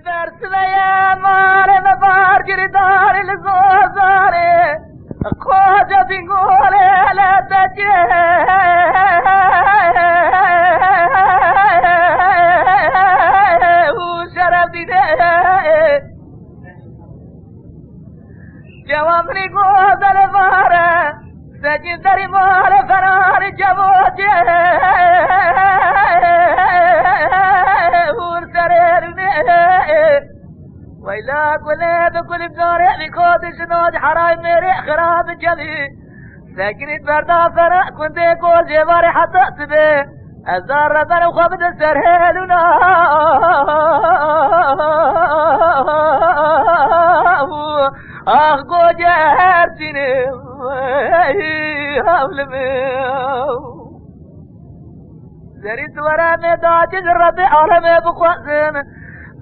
سويا مال مبار جردار الزوزاري قوجة بنقول لا تجي وشرف ديني جوامني قوز الفارة سجن داري مال فرار جبوجي ويلا قولي بكل بزاري بكود شنود حراي ميري خراب جبي ساكنت بردا فرق كنت كل جباري حتى تبي الزار ربنا وخبد السرهلنا اخ قوجة هرتيني زريت ورا مداجي الربي عالمي بقوازم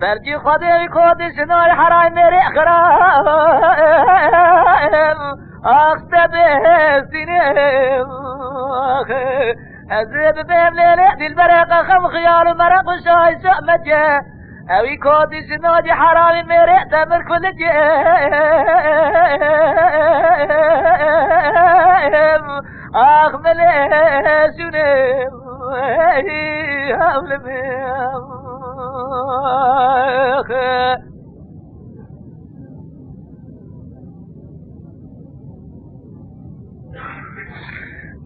برجي خدي بكودي شناي حراي ميري خراب اختبه سنين ازيب بين ليلة دي البرقة خم خيال مرق وشاي سأمجة اوي كودي شناي حرامي ميري تمر كل جيم اخ ملي شنين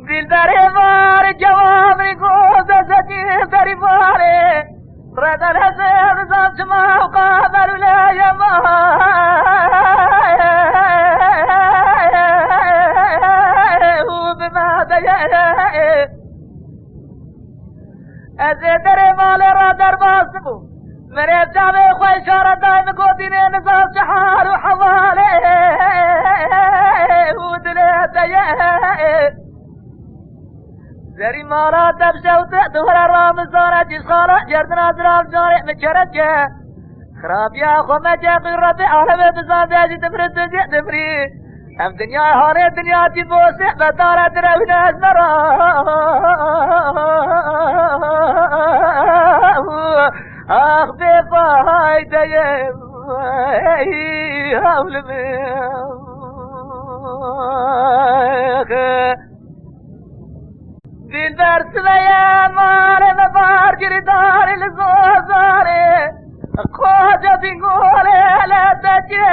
دل داری مار جوامي قوزة سجين داری ماري ردن هزر زم جمع وقابل لا يمار وبما ديئ ازي داری مال را در باسمو مريب جامي خوي شارة دايم قوديني نظام جحار وحوالي ودلي ديئ زري مالا دبشة وتأدور الرامزانة جسخالة جردنا زراب جاري مجرجة خراب يا خو مجاقي ربي عالمي بزان داجي تفرد دجي تفري ام دنيا هاني دنيا تبوسي بدارة دروي ناس مرا اخ بفايدة يا حول دل برسويا مال مبار جردار الزوزاري قوجة بنقول لا تجي